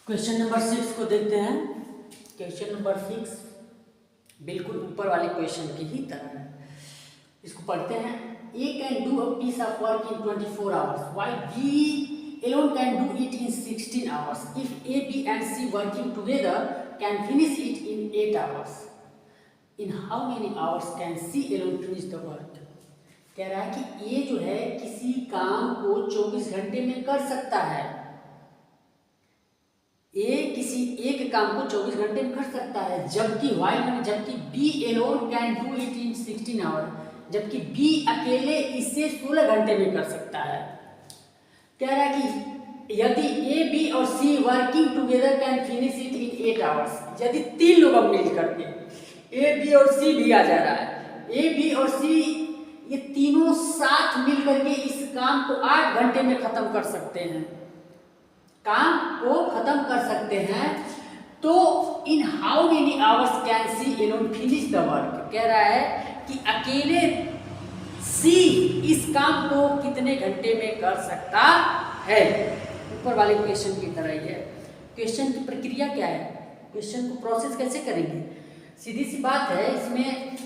Question number 6 को देखते हैं। क्वेश्चन नंबर 6 बिल्कुल ऊपर वाले क्वेश्चन की ही तरह है। इसको पढ़ते हैं। A can do a piece of work in 24 hours while B alone can do it in 16 hours. If A, B and C working together can finish it in 8 hours. In how many hours can C alone finish the work? कह रहा है कि A जो है किसी काम को 24 घंटे में कर सकता है। ए किसी एक काम को 24 घंटे में कर सकता है, जबकि B alone can do it in 16 hour, जबकि बी अकेले इसे 16 घंटे में कर सकता है। कह रहा है कि यदि ए बी और C working together can finish it in 8 hours, यदि तीन लोग अब मिल करके ए बी और सी भी आ जा रहा है, ए बी और सी ये तीनों साथ मिल करके इस काम को 8 घंटे में खत्म कर सकते हैं, काम को खत्म कर सकते हैं, तो in how many hours can C alone finish the work. कह रहा है कि अकेले सी इस काम को कितने घंटे में कर सकता है। ऊपर वाले क्वेश्चन की तरह ही है। क्वेश्चन की प्रक्रिया क्या है, क्वेश्चन को प्रोसेस कैसे करेंगे। सीधी सी बात है, इसमें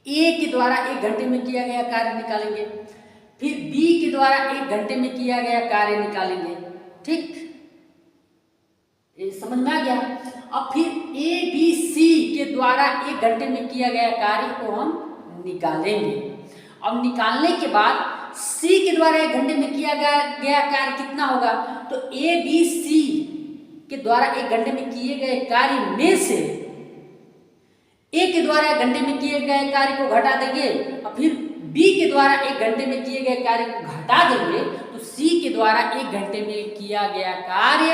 ए के द्वारा 1 घंटे में किया गया कार्य निकालेंगे, फिर बी के द्वारा 1 घंटे में किया गया कार्य निकालेंगे। ठीक, ये समझ में आ गया। अब फिर ए बी सी के द्वारा 1 घंटे में किया गया कार्य को हम निकालेंगे। अब निकालने के बाद सी के द्वारा 1 घंटे में किया गया कार्य कितना होगा, तो ए बी सी के द्वारा 1 घंटे में किए गए कार्य में से ए के द्वारा 1 घंटे में किए गए कार्य को घटा देंगे, और फिर बी के द्वारा 1 घंटे में किए गए कार्य को घटा देंगे, तो सी के द्वारा 1 घंटे में किया गया कार्य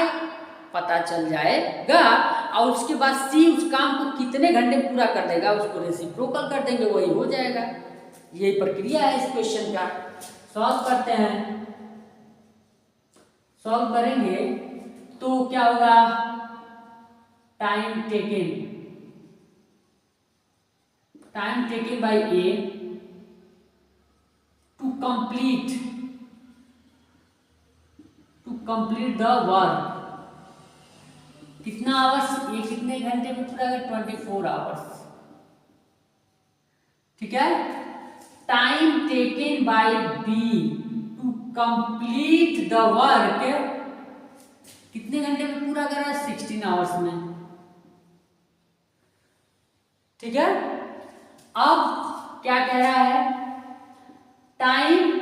पता चल जाएगा। और उसके बाद सी उस काम को कितने घंटे में पूरा कर देगा उसको रेसिप्रोकल कर देंगे, वही हो जाएगा। यही प्रक्रिया है इस क्वेश्चन का। सॉल्व करते हैं। सॉल्व करेंगे तो क्या होगा, time taken by A to complete the work, कितना आवर्स, ये कितने घंटे में पूरा है, 24 आवर्स। ठीक है। Time taken by B to complete the work, कितने घंटे में पूरा कर रहा है, 16 आवर्स में। ठीक है। अब क्या कह रहा है, time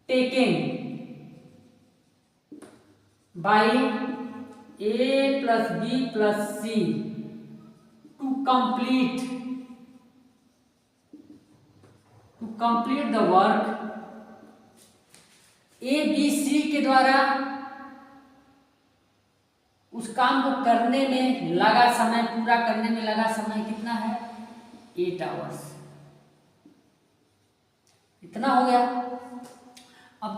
taken by A plus B plus C to complete the work. A B C के द्वारा उस काम को करने में लगा समय, पूरा करने में लगा समय कितना है, 8 आवर्स। इतना हो गया। अब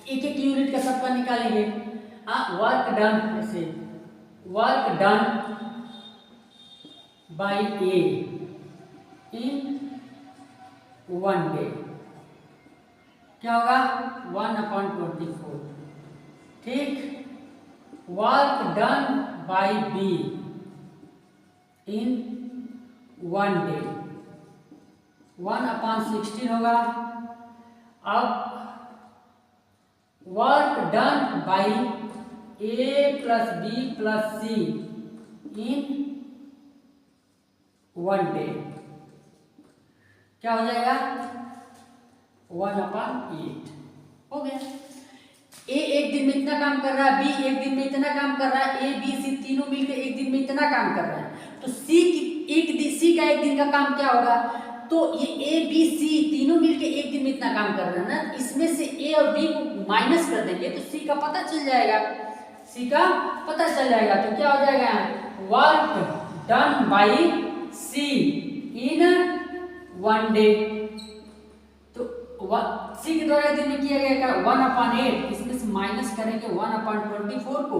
एक एक यूनिट का सबका निकालेंगे। वर्क डन, ऐसे work done by A in 1 day क्या होगा, 1/24। ठीक। Work done by B in 1 day 1/16 होगा। अब work done by A plus B plus C in 1 day क्या हो जाएगा, 1/8 हो गया। ए 1 दिन में इतना काम कर रहा है, बी 1 दिन में इतना काम कर रहा है, ए बी सी तीनों मिलकर 1 दिन में इतना काम कर रहा है, तो सी का 1 दिन का काम क्या होगा, तो ये ए बी सी तीनों मिलके 1 दिन में इतना काम कर रहे हैं ना, इसमें से ए और बी को माइनस कर देंगे तो सी का पता चल जाएगा, तो क्या हो जाएगा, work done by C in 1 day. तो सी के द्वारा 1 दिन में किया गया 1/8, इसमें से माइनस करेंगे 1/24 को,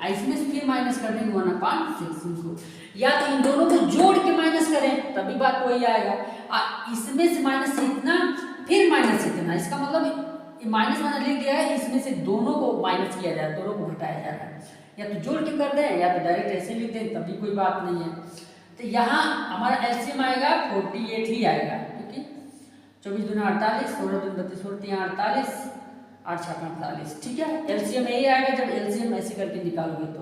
इसमें से फिर माइनस कर देंगे 1/16 को, या तो इन दोनों को जोड़ के माइनस करें तभी बात वही आएगा। इसमें से माइनस इतना, फिर माइनस इतना, इसका मतलब माइनस माइनस लिख दिया है, इसमें से दोनों को माइनस किया जा रहा है, दोनों को घटाया जा रहा है। या तो जोड़ के कर दें या तो डायरेक्ट ऐसे लिख दें, तभी कोई बात नहीं है। तो यहाँ हमारा एलसीएम आएगा 48 ही आएगा, ठीक है। 24 दूना 48, 16 दूना 32, 16 48, 8 6 48, ठीक है। एलसीएम यही आएगा जब एलसीएम ऐसे करके निकालोगे तो।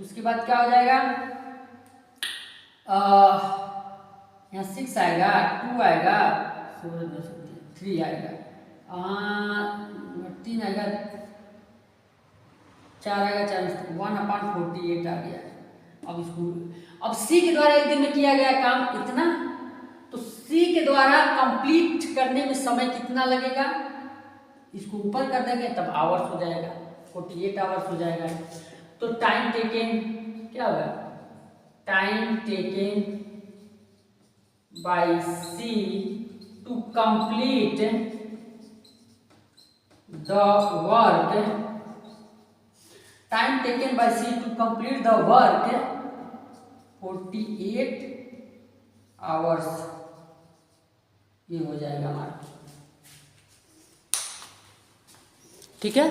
उसके बाद क्या हो जाएगा, यहाँ 6 आएगा, 2 आएगा, 3 आएगा, 3 आएगा, 4 आएगा, 4 1/48 आ गया। अब इसको अब सी के द्वारा एक दिन में किया गया काम कितना, तो सी के द्वारा कंप्लीट करने में समय कितना लगेगा, इसको ऊपर कर देंगे तब आवर्स हो जाएगा, 48 आवर्स हो जाएगा। तो टाइम टेकन क्या होगा, time taken by C to complete the work, time taken by C to complete the work 48 hours, ये हो जाएगा हमारा, ठीक है।